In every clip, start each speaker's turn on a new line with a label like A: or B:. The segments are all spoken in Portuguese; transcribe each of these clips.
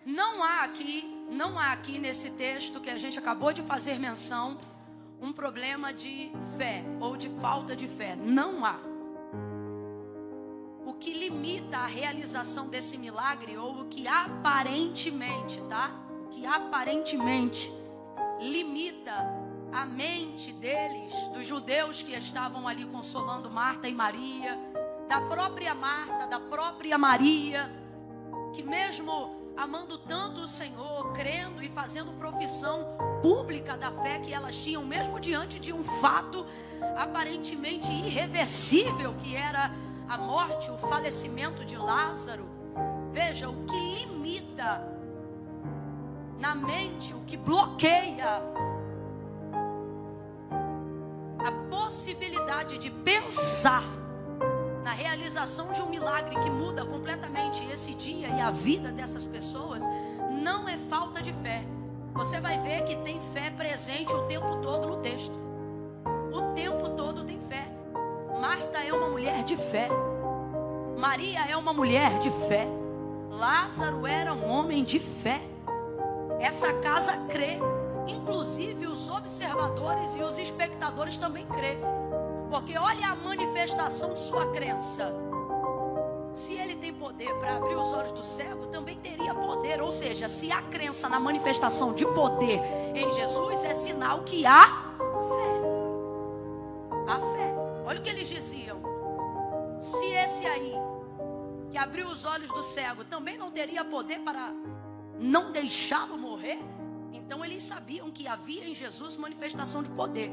A: Não há aqui nesse texto que a gente acabou de fazer menção, um problema de fé ou de falta de fé. Não há. O que limita a realização desse milagre, ou o que aparentemente, O que aparentemente limita a mente deles, dos judeus que estavam ali consolando Marta e Maria, da própria Marta, da própria Maria, que mesmo amando tanto o Senhor, crendo e fazendo profissão pública da fé que elas tinham, mesmo diante de um fato aparentemente irreversível, que era a morte, o falecimento de Lázaro. Veja, o que limita na mente, o que bloqueia a possibilidade de pensar na realização de um milagre que muda completamente esse dia e a vida dessas pessoas, não é falta de fé. Você vai ver que tem fé presente o tempo todo no texto. O tempo todo tem fé. Marta é uma mulher de fé. Maria é uma mulher de fé. Lázaro era um homem de fé. Essa casa crê. Inclusive os observadores e os espectadores também crê. Porque olha a manifestação de sua crença. Se ele tem poder para abrir os olhos do cego, também teria poder. Ou seja, se há crença na manifestação de poder em Jesus, é sinal que há fé. Há fé. Olha o que eles diziam. Se esse aí, que abriu os olhos do cego, também não teria poder para não deixá-lo morrer, então eles sabiam que havia em Jesus manifestação de poder.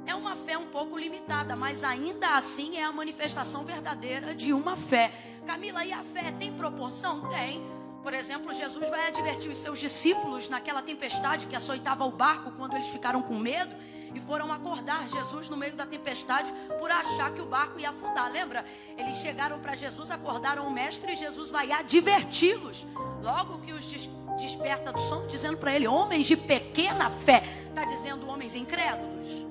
A: É uma fé um pouco limitada, mas ainda assim é a manifestação verdadeira de uma fé. Camila, e a fé tem proporção? Tem. Por exemplo, Jesus vai advertir os seus discípulos naquela tempestade que açoitava o barco, quando eles ficaram com medo e foram acordar Jesus no meio da tempestade por achar que o barco ia afundar. Lembra? Eles chegaram para Jesus, acordaram o mestre, e Jesus vai adverti-los. Logo que os desperta do sono, dizendo para ele: homens de pequena fé. Está dizendo homens incrédulos?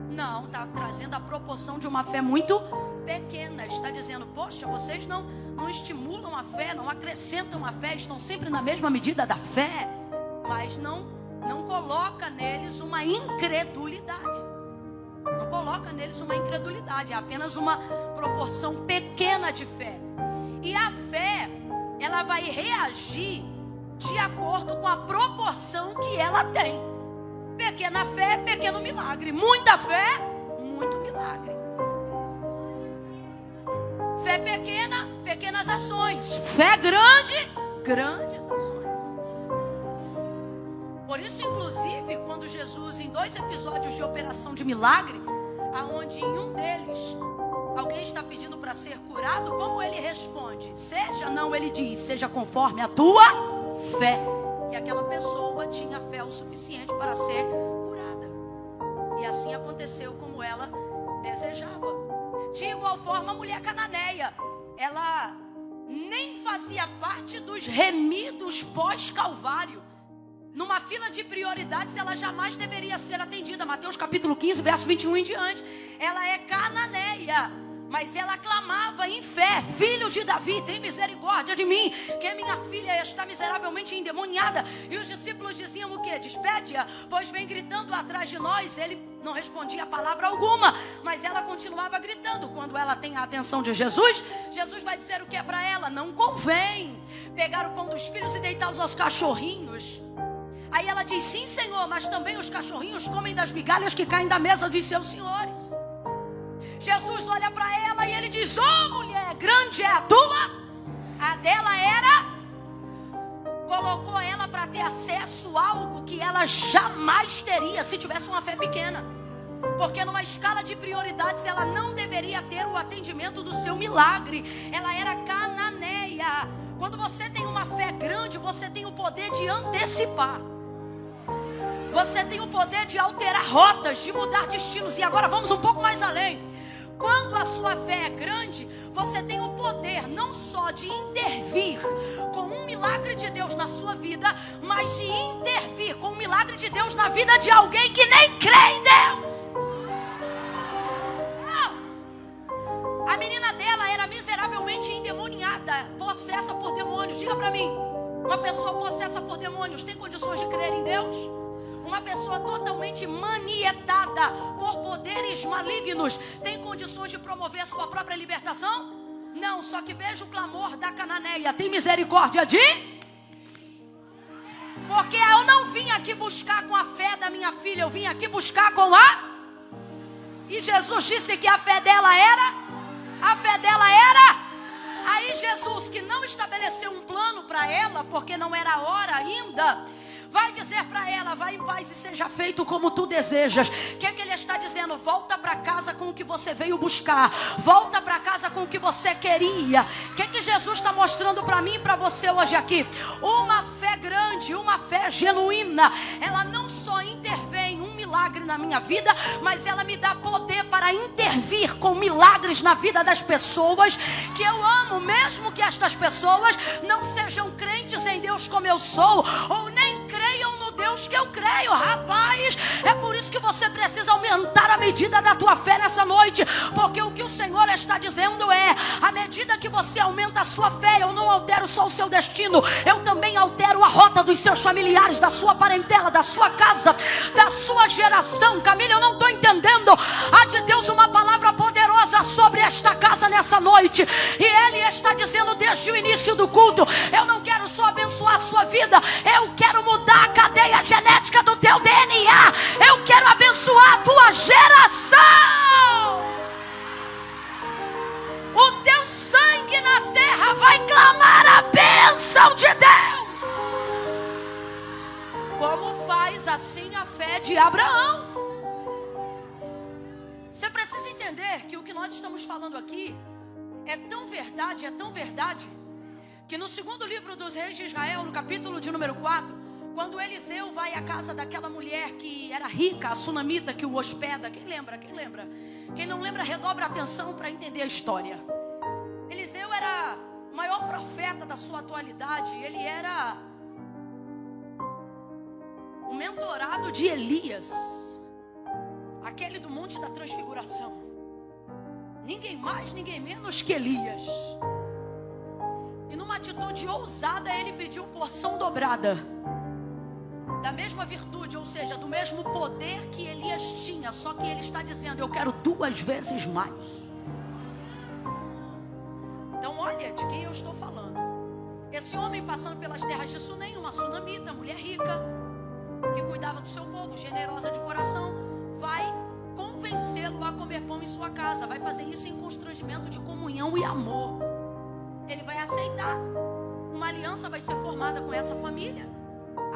A: Não, está trazendo a proporção de uma fé muito pequena. Está dizendo, poxa, vocês não estimulam a fé, não acrescentam a fé, estão sempre na mesma medida da fé, mas não coloca neles uma incredulidade. Não coloca neles uma incredulidade, é apenas uma proporção pequena de fé. E a fé, ela vai reagir de acordo com a proporção que ela tem. Pequena fé, pequeno milagre. Muita fé, muito milagre. Fé pequena, pequenas ações. Fé grande, grandes ações. Por isso, inclusive, quando Jesus, em 2 episódios de operação de milagre, aonde em um deles alguém está pedindo para ser curado, como ele responde? Seja, não, ele diz, seja conforme a tua fé. E aquela pessoa tinha fé o suficiente para ser curada. E assim aconteceu como ela desejava. De igual forma, a mulher cananeia, ela nem fazia parte dos remidos pós-calvário. Numa fila de prioridades, ela jamais deveria ser atendida. Mateus capítulo 15, verso 21 em diante. Ela é cananeia, mas ela clamava em fé: filho de Davi, tem misericórdia de mim, que a minha filha está miseravelmente endemoniada. E os discípulos diziam o quê? Despede-a, pois vem gritando atrás de nós. Ele não respondia palavra alguma, mas ela continuava gritando. Quando ela tem a atenção de Jesus, Jesus vai dizer o que é para ela? Não convém pegar o pão dos filhos e deitá-los aos cachorrinhos. Aí ela diz, sim, Senhor, mas também os cachorrinhos comem das migalhas que caem da mesa dos seus senhores. Jesus olha para ela e ele diz, mulher, grande é a tua. A dela era, colocou ela para ter acesso a algo que ela jamais teria se tivesse uma fé pequena. Porque numa escala de prioridades ela não deveria ter o atendimento do seu milagre. Ela era cananeia. Quando você tem uma fé grande, você tem o poder de antecipar. Você tem o poder de alterar rotas, de mudar destinos. E agora vamos um pouco mais além. Quando a sua fé é grande, você tem o poder não só de intervir com um milagre de Deus na sua vida, mas de intervir com um milagre de Deus na vida de alguém que nem crê em Deus. Não. A menina dela era miseravelmente endemoniada, possessa por demônios. Diga pra mim, uma pessoa totalmente manietada por poderes malignos, tem condições de promover sua própria libertação? Não, só que veja o clamor da cananeia: tem misericórdia de... Porque eu não vim aqui buscar com a fé da minha filha, eu vim aqui buscar com a... E Jesus disse que a fé dela era... Aí Jesus, que não estabeleceu um plano para ela, porque não era a hora ainda, vai dizer para ela: vai em paz e seja feito como tu desejas. O que é que ele está dizendo? Volta para casa com o que você veio buscar. Volta para casa com o que você queria. O que é que Jesus está mostrando para mim e para você hoje aqui? Uma fé grande, uma fé genuína. Ela não só intervém um milagre na minha vida, mas ela me dá poder para intervir com milagres na vida das pessoas que eu amo, mesmo que estas pessoas não sejam crentes em Deus como eu sou, ou nem creiam no Deus que eu creio. Rapaz, é por isso que você precisa aumentar a medida da tua fé nessa noite, porque o que o Senhor está dizendo é: à medida que você aumenta a sua fé, eu não altero só o seu destino, eu também altero a rota dos seus familiares, da sua parentela, da sua casa, da sua geração. Camila, eu não estou entendendo. Há de Deus uma palavra poderosa sobre esta casa nessa noite, e Ele está dizendo desde o início do culto: eu não quero só abençoar a sua vida, eu quero mudar a cadeia genética do teu DNA, eu quero abençoar a tua geração. O teu sangue na terra vai clamar a bênção de Deus, como faz assim a fé de Abraão. Você precisa entender que o que nós estamos falando aqui é tão verdade, que no segundo livro dos reis de Israel, no capítulo de número 4, quando Eliseu vai à casa daquela mulher que era rica, a sunamita, que o hospeda, quem lembra? Quem não lembra, redobra a atenção para entender a história. Eliseu era o maior profeta da sua atualidade, ele era o mentorado de Elias, aquele do Monte da Transfiguração. Ninguém mais, ninguém menos que Elias. E numa atitude ousada, ele pediu porção dobrada da mesma virtude, ou seja, do mesmo poder que Elias tinha, só que ele está dizendo: eu quero 2 vezes mais. Então olha de quem eu estou falando. Esse homem, passando pelas terras de Sunem, uma sunamita, mulher rica, que cuidava do seu povo, generosa de coração, vai convencê-lo a comer pão em sua casa. Vai fazer isso em constrangimento de comunhão e amor. Ele vai aceitar. Uma aliança vai ser formada com essa família: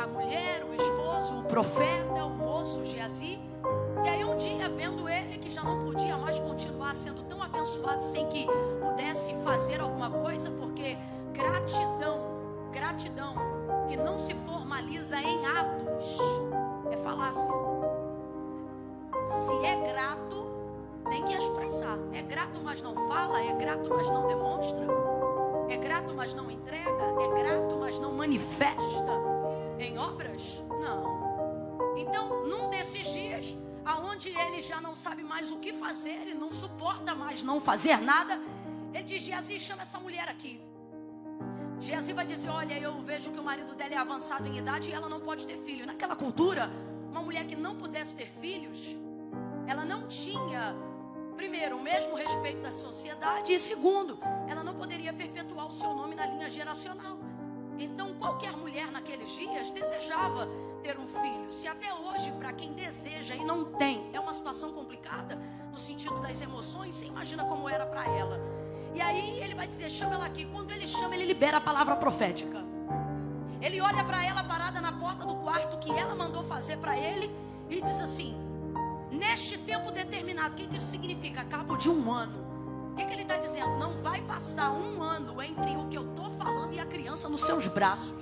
A: a mulher, o esposo, o profeta, o moço, Geazi. E aí um dia, vendo ele que já não podia mais continuar sendo tão abençoado sem que pudesse fazer alguma coisa, porque gratidão que não se formaliza em atos é falácia. Se é grato, tem que expressar. É grato, mas não fala. É grato, mas não demonstra. É grato, mas não entrega. É grato, mas não manifesta em obras. Não. Então, num desses dias, aonde ele já não sabe mais o que fazer, ele não suporta mais não fazer nada, ele diz: Geazi, chama essa mulher aqui. Geazi vai dizer: olha, eu vejo que o marido dela é avançado em idade e ela não pode ter filho. Naquela cultura, uma mulher que não pudesse ter filhos, ela não tinha, primeiro, o mesmo respeito da sociedade, e segundo, ela não poderia perpetuar o seu nome na linha geracional. Então qualquer mulher naqueles dias desejava ter um filho. Se até hoje, para quem deseja e não tem, é uma situação complicada no sentido das emoções, você imagina como era para ela. E aí ele vai dizer: chama ela aqui. Quando ele chama, ele libera a palavra profética. Ele olha para ela parada na porta do quarto que ela mandou fazer para ele e diz assim: neste tempo determinado. O que isso significa? Cabo de 1 ano. O que ele está dizendo? Não vai passar 1 ano entre o que eu estou falando e a criança nos seus braços.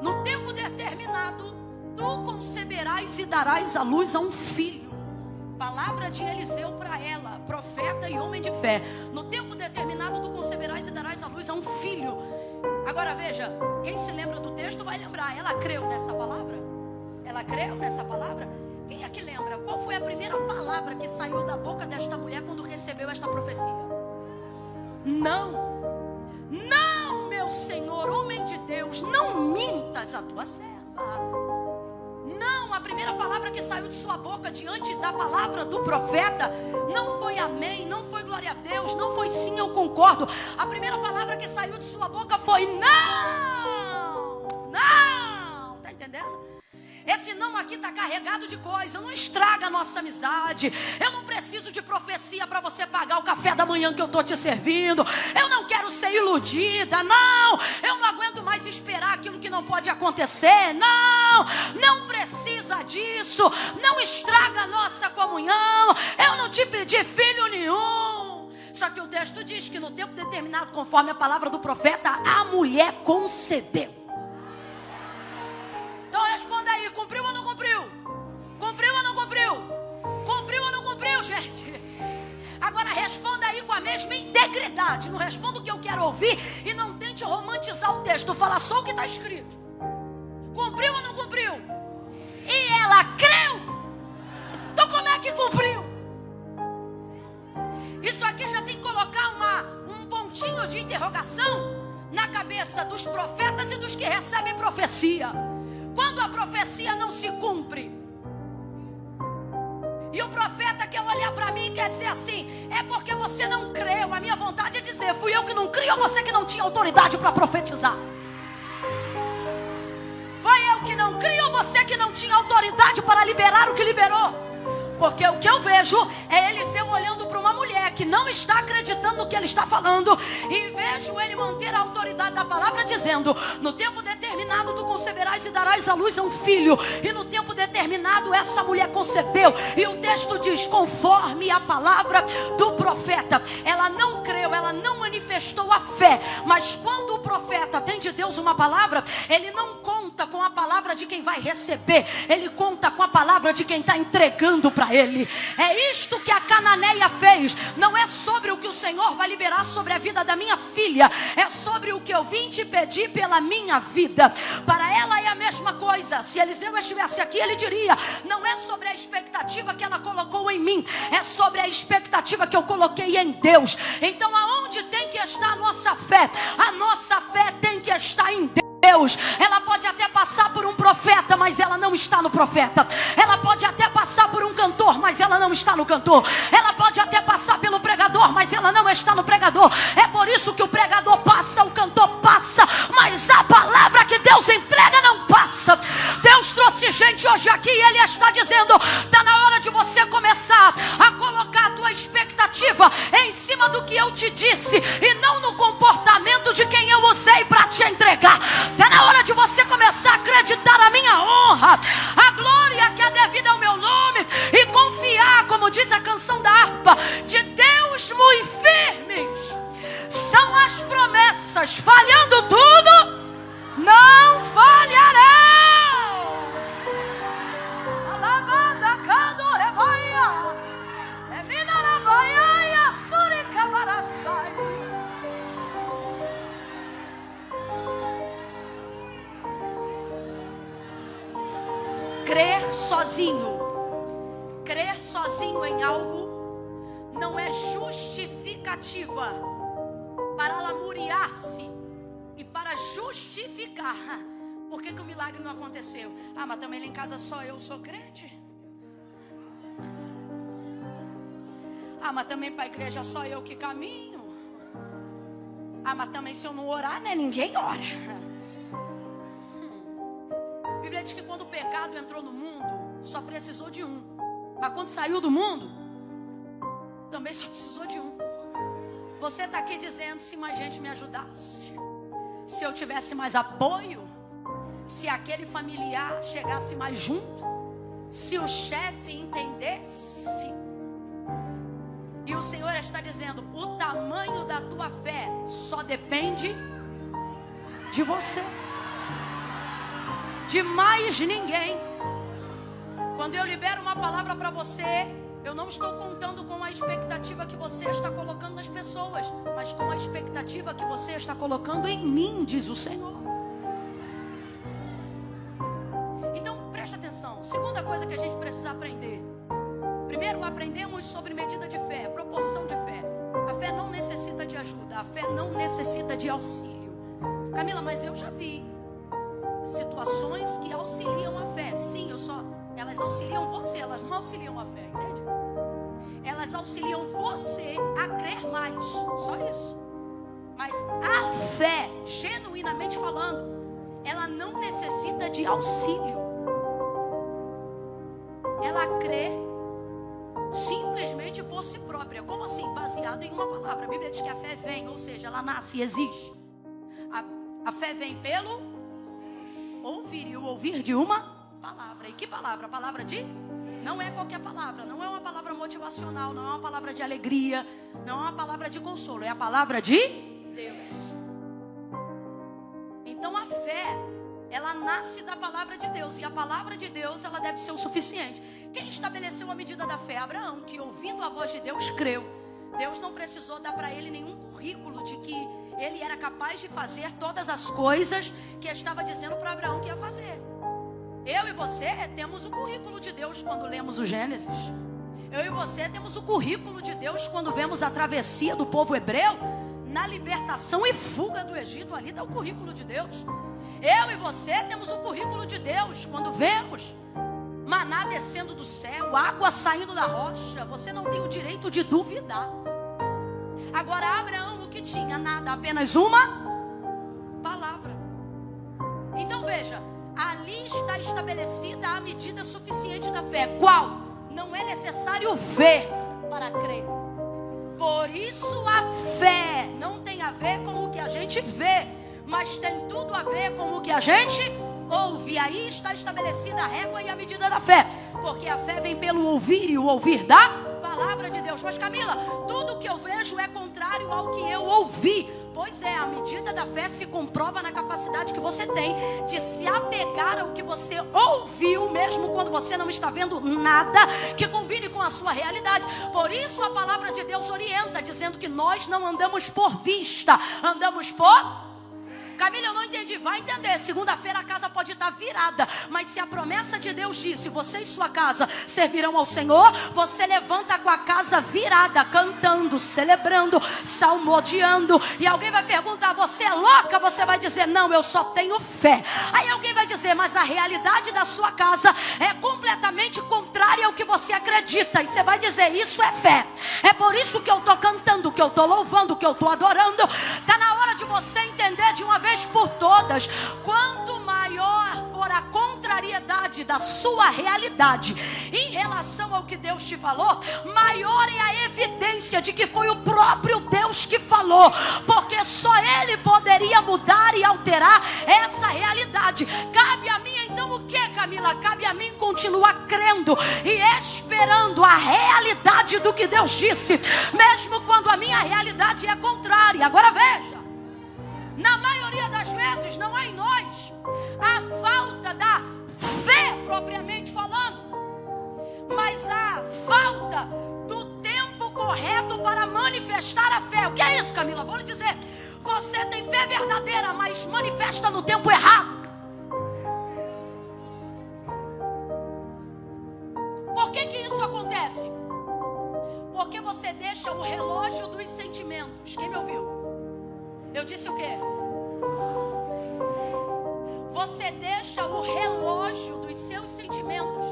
A: No tempo determinado, tu conceberás e darás à luz a um filho. Palavra de Eliseu para ela, profeta e homem de fé. No tempo determinado, tu conceberás e darás à luz a um filho. Agora veja, quem se lembra do texto vai lembrar. Ela creu nessa palavra? Ela creu nessa palavra? Quem é que lembra? Qual foi a primeira palavra que saiu da boca desta mulher quando recebeu esta profecia? Não. Não, meu Senhor, homem de Deus, não mintas a tua serva. Não, a primeira palavra que saiu de sua boca diante da palavra do profeta não foi amém, não foi glória a Deus, não foi sim, eu concordo. A primeira palavra que saiu de sua boca foi não. Não, tá entendendo? Esse não aqui está carregado de coisa. Não estraga a nossa amizade. Eu não preciso de profecia para você pagar o café da manhã que eu estou te servindo. Eu não quero ser iludida. Não, eu não aguento mais esperar aquilo que não pode acontecer. Não, não precisa disso. Não estraga a nossa comunhão. Eu não te pedi filho nenhum. Só que o texto diz que no tempo determinado, conforme a palavra do profeta, a mulher concebeu. Então responda aí, cumpriu ou não cumpriu? Cumpriu ou não cumpriu? Cumpriu ou não cumpriu, gente? Agora responda aí com a mesma integridade. Não responda o que eu quero ouvir e não tente romantizar o texto. Fala só o que está escrito. Cumpriu ou não cumpriu? E ela creu. Então como é que cumpriu? Isso aqui já tem que colocar um pontinho de interrogação na cabeça dos profetas e dos que recebem profecia. Quando a profecia não se cumpre, e o profeta quer olhar para mim e quer dizer assim: é porque você não creu. A minha vontade é dizer: fui eu que não criei ou você que não tinha autoridade para profetizar? Foi eu que não criei ou você que não tinha autoridade para liberar o que liberou? Porque o que eu vejo é Eliseu olhando para uma mulher que não está acreditando no que ele está falando, e vejo ele manter a autoridade da palavra dizendo: no tempo determinado tu conceberás e darás à luz a um filho. E no tempo determinado essa mulher concebeu. E o texto diz: conforme a palavra do profeta. Ela não creu, ela não manifestou a fé. Mas quando o profeta tem de Deus uma palavra, ele não conta com a palavra de quem vai receber, ele conta com a palavra de quem está entregando para ele. É isto que a cananeia fez. Não é sobre o que o Senhor vai liberar sobre a vida da minha filha, é sobre o que eu vim te pedir pela minha vida. Para ela é a mesma coisa. Se Eliseu estivesse aqui, ele diria: não é sobre a expectativa que ela colocou em mim, é sobre a expectativa que eu coloquei em Deus. Então aonde tem que estar a nossa fé? A nossa fé tem que estar em Deus. Ela pode até passar por um profeta, mas ela não está no profeta. Ela pode até passar por um cantor, mas ela não está no cantor. Ela pode até passar pelo pregador, mas ela não está no pregador. É por isso que o pregador passa, o cantor passa, mas a palavra que Deus entrega não passa. Deus trouxe gente hoje aqui e Ele está dizendo: está na hora de você começar a colocar a tua expectativa em cima do que eu te disse, e não no comportamento de quem eu usei para te entregar. Está na hora de você começar a acreditar na minha honra, a glória que é devida ao meu nome, e confiar, como diz a canção da harpa, de Deus muito firmes. São as promessas, falhando tudo, não falharão. Alabada cando rebaia, é mina na baia e a surica barachai. Crer sozinho em algo não é justificativa para lamuriar-se e para justificar por que o milagre não aconteceu. Ah, mas também lá em casa só eu sou crente. Ah, mas também para a igreja só eu que caminho. Ah, mas também se eu não orar, né, ninguém ora. A Bíblia diz que quando o pecado entrou no mundo, só precisou de um. Mas quando saiu do mundo, também só precisou de um. Você está aqui dizendo: se mais gente me ajudasse, se eu tivesse mais apoio, se aquele familiar chegasse mais junto, se o chefe entendesse. E o Senhor está dizendo: o tamanho da tua fé só depende de você, de mais ninguém. Quando eu libero uma palavra para você, eu não estou contando com a expectativa que você está colocando nas pessoas, mas com a expectativa que você está colocando em mim, diz o Senhor. Então preste atenção. Segunda coisa que a gente precisa aprender. Primeiro, aprendemos sobre medida de fé, proporção de fé. A fé não necessita de ajuda, a fé não necessita de auxílio. Camila, mas eu já vi. situações que auxiliam a fé. Sim, elas auxiliam você, elas não auxiliam a fé, entende? Elas auxiliam você a crer mais, só isso. Mas a fé, genuinamente falando, ela não necessita de auxílio. Ela crê simplesmente por si própria. Como assim? Baseado em uma palavra. A Bíblia diz que a fé vem, ou seja, ela nasce e existe. A fé vem pelo ouvir, e o ouvir de uma palavra. E que palavra? A palavra de... Não é qualquer palavra, não é uma palavra motivacional, não é uma palavra de alegria, não é uma palavra de consolo, é a palavra de Deus. Então a fé, ela nasce da palavra de Deus, e a palavra de Deus, ela deve ser o suficiente. Quem estabeleceu a medida da fé? Abraão, que ouvindo a voz de Deus, creu. Deus não precisou dar para ele nenhum currículo de que ele era capaz de fazer todas as coisas que estava dizendo para Abraão que ia fazer. Eu e você temos o currículo de Deus quando lemos o Gênesis. Eu e você temos o currículo de Deus quando vemos a travessia do povo hebreu na libertação e fuga do Egito. Ali está o currículo de Deus. Eu e você temos o currículo de Deus quando vemos maná descendo do céu, água saindo da rocha. Você não tem o direito de duvidar. Agora Abraão, o que tinha? Nada, apenas uma palavra. Então veja, ali está estabelecida a medida suficiente da fé. Qual? Não é necessário ver para crer. Por isso a fé não tem a ver com o que a gente vê, mas tem tudo a ver com o que a gente ouve. Aí está estabelecida a régua e a medida da fé. Porque a fé vem pelo ouvir, e o ouvir da palavra de Deus. Mas Camila, tudo que eu vejo é contrário ao que eu ouvi. Pois é, a medida da fé se comprova na capacidade que você tem de se apegar ao que você ouviu, mesmo quando você não está vendo nada que combine com a sua realidade. Por isso a palavra de Deus orienta, dizendo que nós não andamos por vista, andamos por... Camila, eu não entendi. Vai entender. Segunda-feira a casa pode estar virada, mas se a promessa de Deus disse: você e sua casa servirão ao Senhor, você levanta com a casa virada, cantando, celebrando, salmodiando. E alguém vai perguntar: você é louca? Você vai dizer: não, eu só tenho fé. Aí alguém vai dizer: mas a realidade da sua casa é completamente contrária ao que você acredita. E você vai dizer: isso é fé. É por isso que eu estou cantando, que eu estou louvando, que eu estou adorando. Está na hora de você entender de uma vez por todas: quanto maior for a contrariedade da sua realidade em relação ao que Deus te falou, maior é a evidência de que foi o próprio Deus que falou, porque só Ele poderia mudar e alterar essa realidade. Cabe a mim então o que, Camila? Cabe a mim continuar crendo e esperando a realidade do que Deus disse, mesmo quando a minha realidade é contrária. Agora veja, na maioria das vezes não é em nós a falta da fé propriamente falando, mas a falta do tempo correto para manifestar a fé. O que é isso, Camila? Vou lhe dizer: você tem fé verdadeira, mas manifesta no tempo errado. Por que isso acontece? Porque você deixa o relógio dos sentimentos. Quem me ouviu? Eu disse o quê? Você deixa o relógio dos seus sentimentos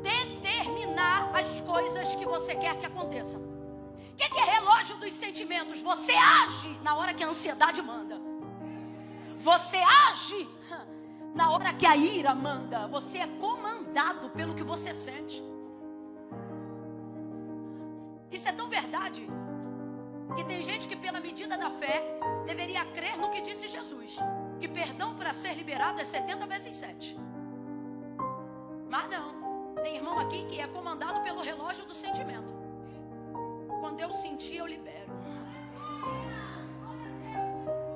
A: determinar as coisas que você quer que aconteçam. O que é relógio dos sentimentos? Você age na hora que a ansiedade manda. Você age na hora que a ira manda. Você é comandado pelo que você sente. Isso é tão verdade que tem gente que, pela medida da fé, deveria crer no que disse Jesus, que perdão para ser liberado é 70 vezes 7. Mas não, tem irmão aqui que é comandado pelo relógio do sentimento. Quando eu sentir, eu libero.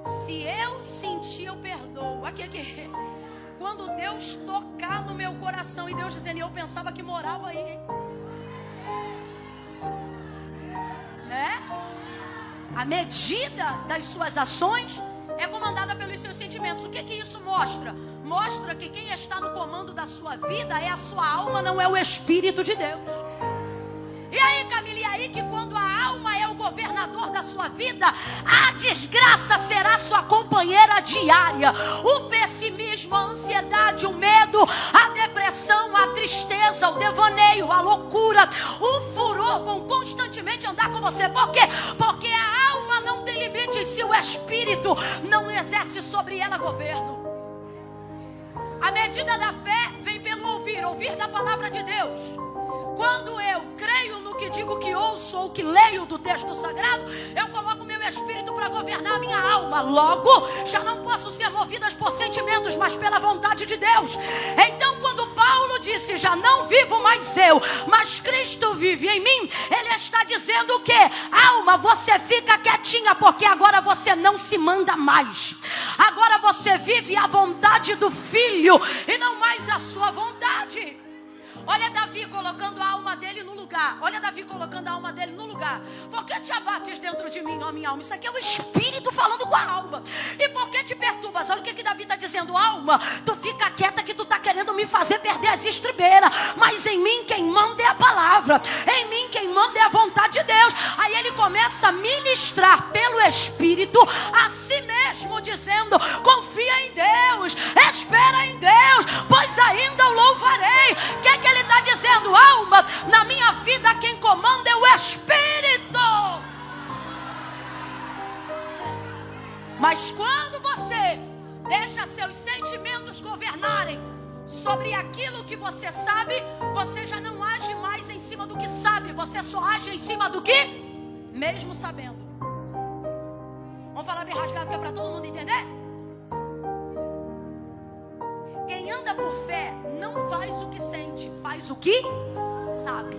A: Se eu sentir, eu perdoo. Aqui. Quando Deus tocar no meu coração, e Deus dizendo: eu pensava que morava aí, né? A medida das suas ações é comandada pelos seus sentimentos. O que isso mostra? Mostra que quem está no comando da sua vida é a sua alma, não é o Espírito de Deus. E aí, Camila, e aí que quando a alma é o governador da sua vida, a desgraça será sua companheira diária. O pessimismo egoísmo, a ansiedade, o medo, a depressão, a tristeza, o devaneio, a loucura, o furor vão constantemente andar com você. Por quê? Porque a alma não tem limite se o espírito não exerce sobre ela governo. A medida da fé vem pelo ouvir da palavra de Deus. Quando eu creio no que digo que ouço ou que leio do texto sagrado, eu coloco meu espírito para governar a minha alma. Logo, já não posso ser movidas por sentimentos, mas pela vontade de Deus. Então, quando Paulo disse, já não vivo mais eu, mas Cristo vive em mim, ele está dizendo o quê? Alma, você fica quietinha, porque agora você não se manda mais. Agora você vive a vontade do Filho e não mais a sua vontade. Olha Davi colocando a alma dele no lugar. Olha Davi colocando a alma dele no lugar. Por que te abates dentro de mim, ó minha alma? Isso aqui é o Espírito falando com a alma. E por que te perturbas? Olha o que Davi está dizendo. Alma, tu fica quieta que tu está querendo me fazer perder as estribeiras. Mas em mim quem manda é a palavra. Em mim quem manda é a vontade de Deus. Aí ele começa a ministrar pelo Espírito a si mesmo, dizendo, confia em Deus, espera em Deus, pois ainda o louvarei. O que ele está dizendo? Alma, na minha vida quem comanda é o Espírito. Mas quando você deixa seus sentimentos governarem sobre aquilo que você sabe, você já não age mais em cima do que sabe, você só age em cima do que mesmo sabendo. Vamos falar bem rasgado que é para todo mundo entender? Quem anda por fé não faz o que sente, faz o que sabe.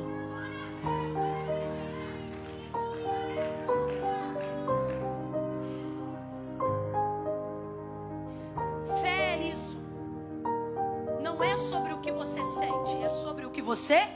A: Fé é isso. Não é sobre o que você sente, é sobre o que você